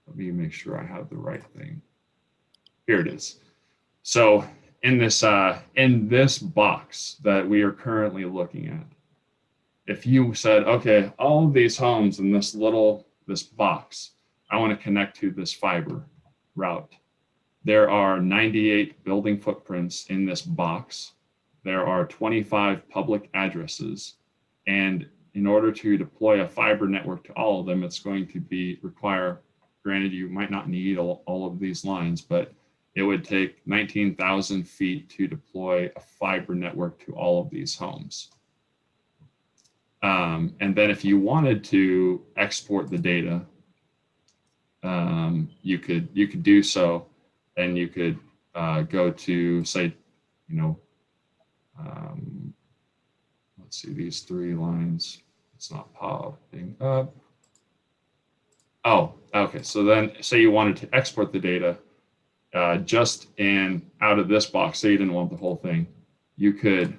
Let me make sure I have the right thing. Here it is. So in this box that we are currently looking at, if you said, okay, all of these homes in this box, I want to connect to this fiber route. There are 98 building footprints in this box. There are 25 public addresses. And in order to deploy a fiber network to all of them, it's going to require, granted, you might not need all of these lines, but it would take 19,000 feet to deploy a fiber network to all of these homes. And then if you wanted to export the data, you could do so, and you could go to, say, let's see, these 3 lines. It's not popping up. Oh, okay. So then, say you wanted to export the data just out of this box. Say you didn't want the whole thing. You could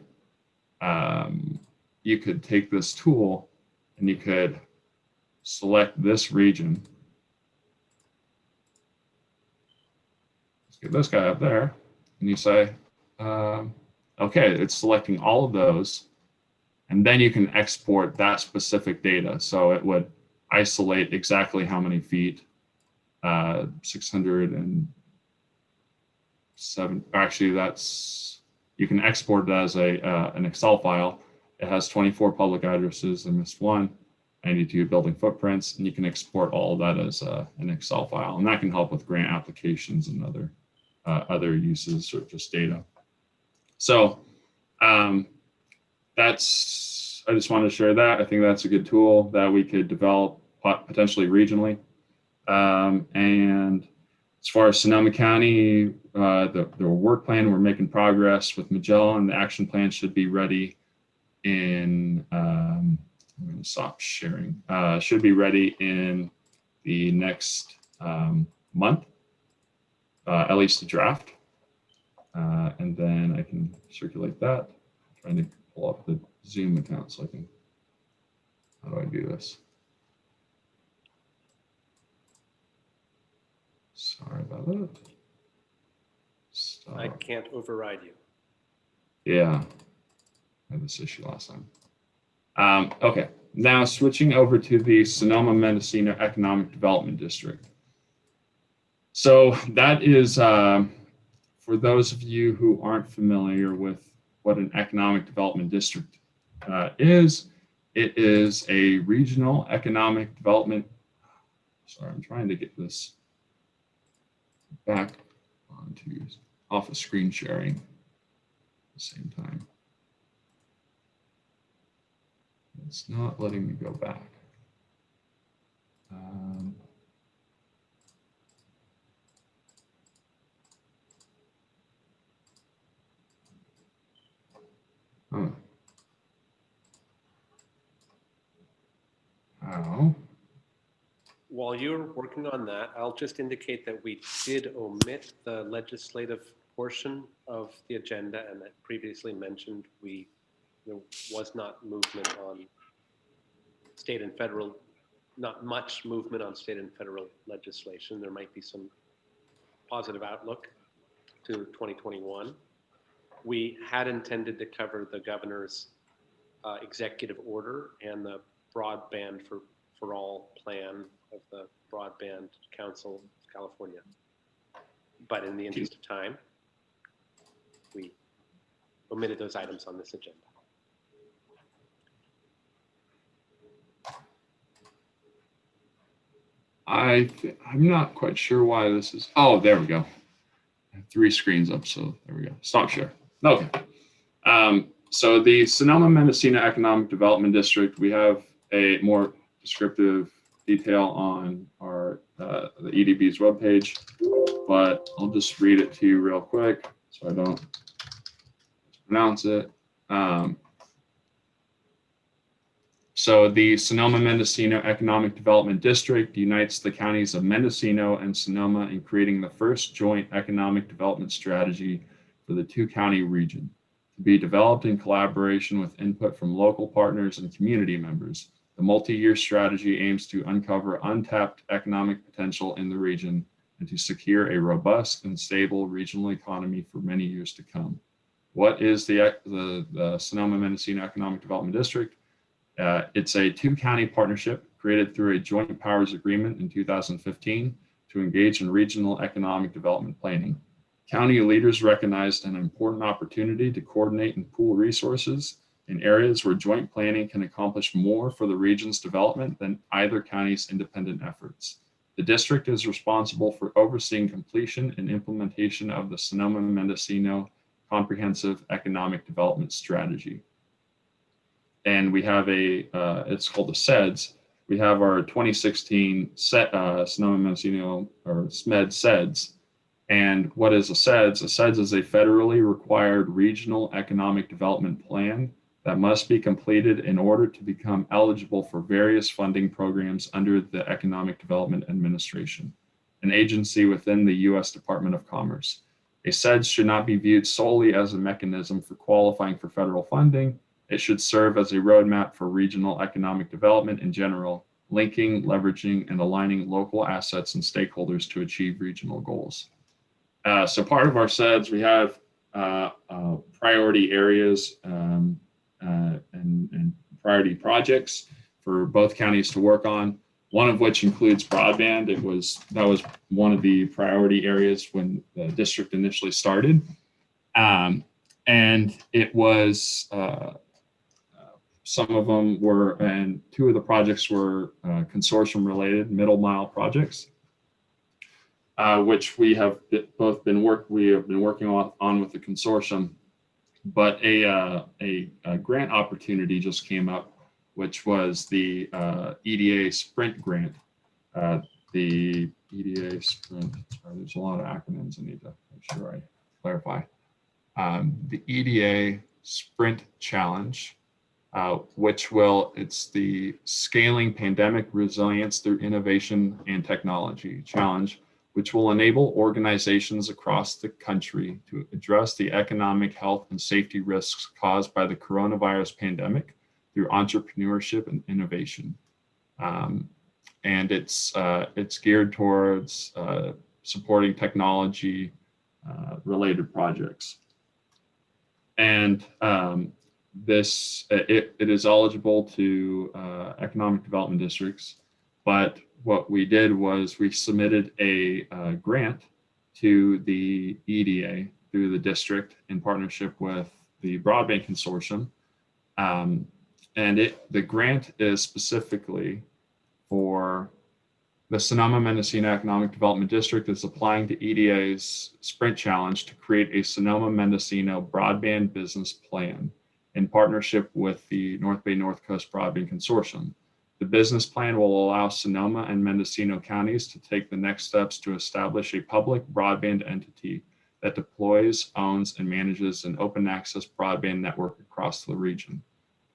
take this tool and you could select this region. Let's get this guy up there, and you say, okay, it's selecting all of those, and then you can export that specific data. So it would isolate exactly how many feet, 607. Actually, you can export it as an Excel file. It has 24 public addresses. I missed one. 92 building footprints, and you can export all of that as an Excel file, and that can help with grant applications and other uses or just data. So I just wanted to share that. I think that's a good tool that we could develop potentially regionally. And as far as Sonoma County, the work plan, we're making progress with Magellan. The action plan should be ready in, I'm going to stop sharing, should be ready in the next month, at least the draft. And then I can circulate that. I'm trying to pull up the Zoom account so I can, how do I do this? Sorry about that. Stop. I can't override you. Yeah, I had this issue last time. Okay, now switching over to the Sonoma Mendocino Economic Development District. So that is, for those of you who aren't familiar with what an economic development district is, it is a regional economic development. Sorry, I'm trying to get this back onto off of screen sharing at the same time. It's not letting me go back. How? While you're working on that, I'll just indicate that we did omit the legislative portion of the agenda, and that previously mentioned there was not movement on state and federal, not much movement on state and federal legislation. There might be some positive outlook to 2021. We had intended to cover the governor's executive order and the Broadband for All plan of the Broadband Council of California. But in the interest of time, we omitted those items on this agenda. I'm not quite sure why this is. Oh, there we go. I have 3 screens up, so there we go. Stop share. Okay. So the Sonoma Mendocino Economic Development District, we have a more descriptive detail on our the EDB's webpage, but I'll just read it to you real quick so I don't pronounce it. So the Sonoma Mendocino Economic Development District unites the counties of Mendocino and Sonoma in creating the first joint economic development strategy for the 2-county region, to be developed in collaboration with input from local partners and community members. The multi-year strategy aims to uncover untapped economic potential in the region and to secure a robust and stable regional economy for many years to come. What is the Sonoma-Mendocino Economic Development District? It's a two-county partnership created through a joint powers agreement in 2015 to engage in regional economic development planning. County leaders recognized an important opportunity to coordinate and pool resources in areas where joint planning can accomplish more for the region's development than either county's independent efforts. The district is responsible for overseeing completion and implementation of the Sonoma-Mendocino Comprehensive Economic Development Strategy. And we have it's called the SEDS. We have our 2016 Sonoma-Mendocino or SMED SEDS. And what is a SEDS? A SEDS is a federally required regional economic development plan that must be completed in order to become eligible for various funding programs under the Economic Development Administration, an agency within the U.S. Department of Commerce. A SEDS should not be viewed solely as a mechanism for qualifying for federal funding. It should serve as a roadmap for regional economic development in general, linking, leveraging, and aligning local assets and stakeholders to achieve regional goals. So part of our SEDS, we have priority areas and priority projects for both counties to work on, one of which includes broadband. That was one of the priority areas when the district initially started. And it was, some of them were, and two of the projects were consortium related middle mile projects, which we have been working on with the consortium. But a grant opportunity just came up, which was the EDA Sprint grant. The EDA Sprint, sorry, there's a lot of acronyms I need to make sure I clarify. The EDA Sprint Challenge, it's the Scaling Pandemic Resilience Through Innovation and Technology Challenge, which will enable organizations across the country to address the economic, health, and safety risks caused by the coronavirus pandemic through entrepreneurship and innovation. And it's geared towards supporting technology related projects. And it is eligible to economic development districts, but what we did was we submitted a grant to the EDA through the district in partnership with the Broadband Consortium. And the grant is specifically for the Sonoma-Mendocino Economic Development District is applying to EDA's Sprint Challenge to create a Sonoma-Mendocino broadband business plan in partnership with the North Bay North Coast Broadband Consortium. The business plan will allow Sonoma and Mendocino counties to take the next steps to establish a public broadband entity that deploys, owns, and manages an open access broadband network across the region.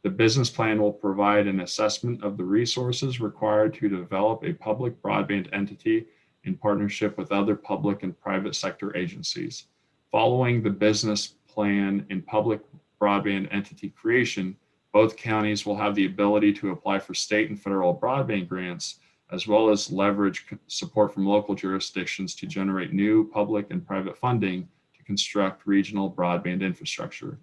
The business plan will provide an assessment of the resources required to develop a public broadband entity in partnership with other public and private sector agencies. Following the business plan and public broadband entity creation, both counties will have the ability to apply for state and federal broadband grants, as well as leverage support from local jurisdictions to generate new public and private funding to construct regional broadband infrastructure.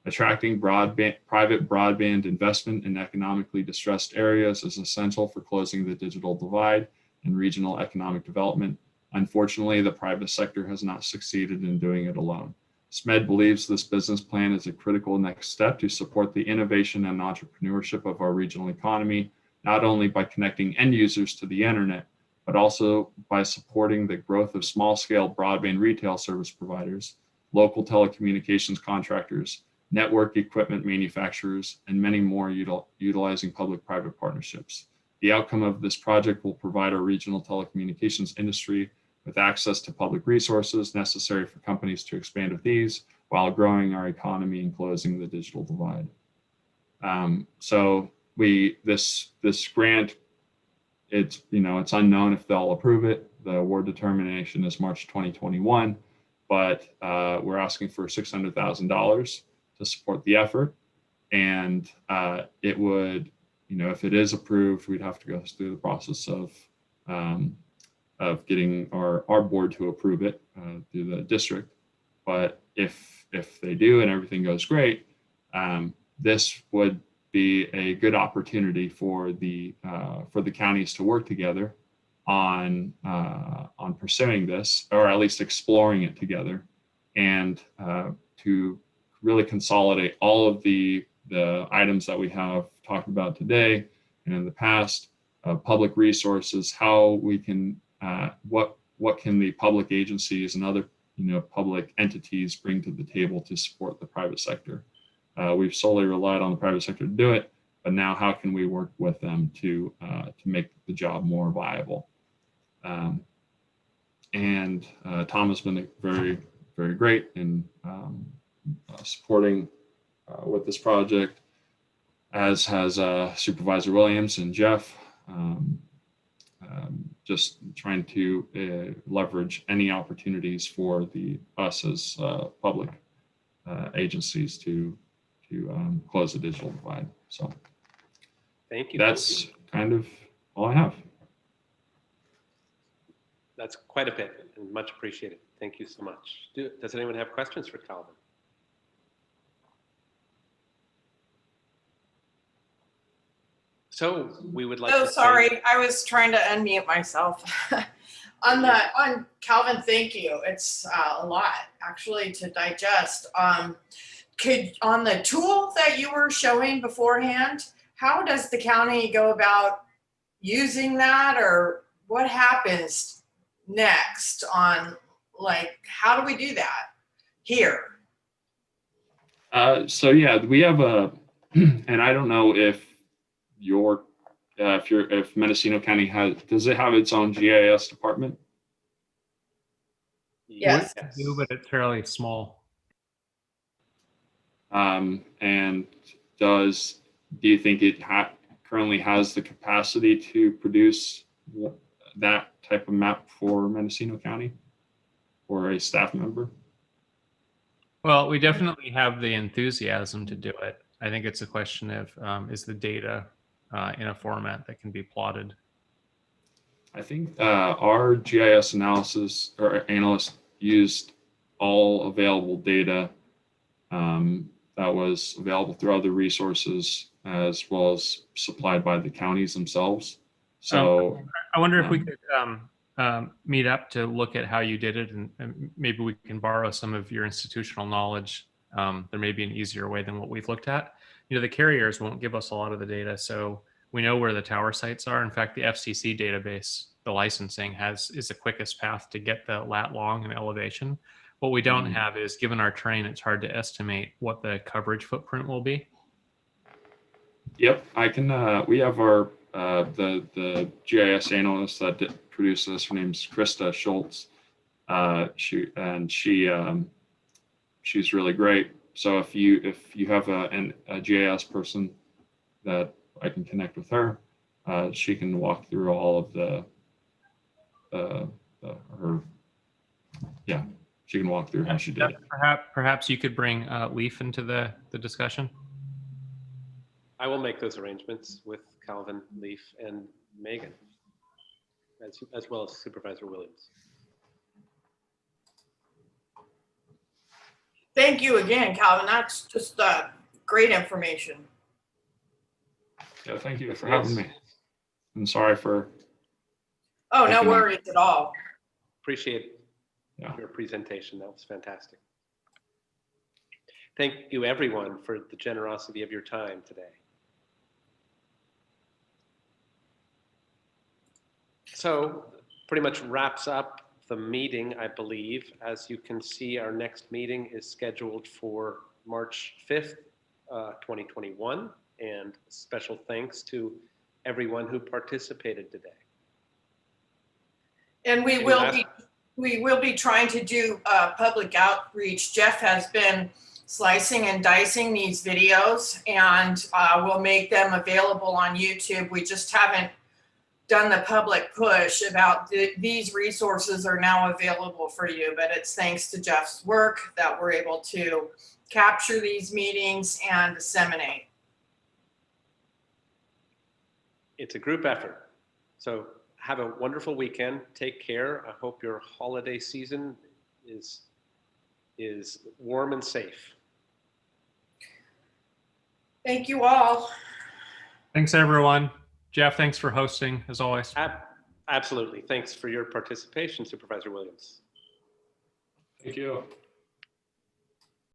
Attracting private broadband investment in economically distressed areas is essential for closing the digital divide in regional economic development. Unfortunately, the private sector has not succeeded in doing it alone. SMED believes this business plan is a critical next step to support the innovation and entrepreneurship of our regional economy, not only by connecting end users to the internet, but also by supporting the growth of small-scale broadband retail service providers, local telecommunications contractors, network equipment manufacturers, and many more utilizing public-private partnerships. The outcome of this project will provide our regional telecommunications industry with access to public resources necessary for companies to expand with ease while growing our economy and closing the digital divide. So this grant, it's unknown if they'll approve it. The award determination is March 2021, but we're asking for $600,000 to support the effort, and it would if it is approved, we'd have to go through the process of getting our board to approve it through the district. But if they do and everything goes great, this would be a good opportunity for the counties to work together on pursuing this, or at least exploring it together, and to really consolidate all of the items that we have talked about today and in the past, public resources, how we can what can the public agencies and other public entities bring to the table to support the private sector. We've solely relied on the private sector to do it, but now how can we work with them to make the job more viable? And Tom has been very, very great in supporting with this project, as has Supervisor Williams and Jeff. Just trying to leverage any opportunities for us as public agencies to close the digital divide. So thank you. That's kind of all I have. That's quite a bit and much appreciated. Thank you so much. Does anyone have questions for Calvin? So we would like Oh, to sorry. I was trying to unmute myself. on Calvin, thank you. It's a lot actually to digest. Could, on the tool that you were showing beforehand, how does the county go about using that, or what happens next on, like, how do we do that here? So yeah, we have a, and I don't know if if Mendocino County does it have its own GIS department? Yes. We do, but it's fairly small. And do you think it currently has the capacity to produce that type of map for Mendocino County or a staff member? Well, we definitely have the enthusiasm to do it. I think it's a question of is the data in a format that can be plotted? I think our GIS analysis or analyst used all available data that was available through other resources, as well as supplied by the counties themselves. So I wonder if we could meet up to look at how you did it, and maybe we can borrow some of your institutional knowledge. There may be an easier way than what we've looked at. The carriers won't give us a lot of the data, so we know where the tower sites are. In fact, the FCC database, the licensing is the quickest path to get the lat long and elevation. What we don't have is, given our terrain, it's hard to estimate what the coverage footprint will be. Yep, I can. We have our the GIS analyst that produced this. Her name's Krista Schultz. She's really great. So if you have a GIS person that I can connect with her, she can walk through all of she can walk through how she did it. Perhaps you could bring Leaf into the discussion. I will make those arrangements with Calvin, Leaf, and Megan, as well as Supervisor Williams. Thank you again, Calvin. That's just great information. Yeah, thank you for having me. I'm sorry for. Oh, no worries at all. Appreciate your presentation. That was fantastic. Thank you, everyone, for the generosity of your time today. So pretty much wraps up the meeting, I believe. As you can see, our next meeting is scheduled for March 5th, 2021. And special thanks to everyone who participated today. And we will be trying to do public outreach. Jeff has been slicing and dicing these videos, and we'll make them available on YouTube. We just haven't done the public push about these resources are now available for you, but it's thanks to Jeff's work that we're able to capture these meetings and disseminate. it's a group effort. So have a wonderful weekend. Take care. I hope your holiday season is warm and safe. Thank you all. Thanks, everyone. Jeff, thanks for hosting, as always. Absolutely. Thanks for your participation, Supervisor Williams. Thank you.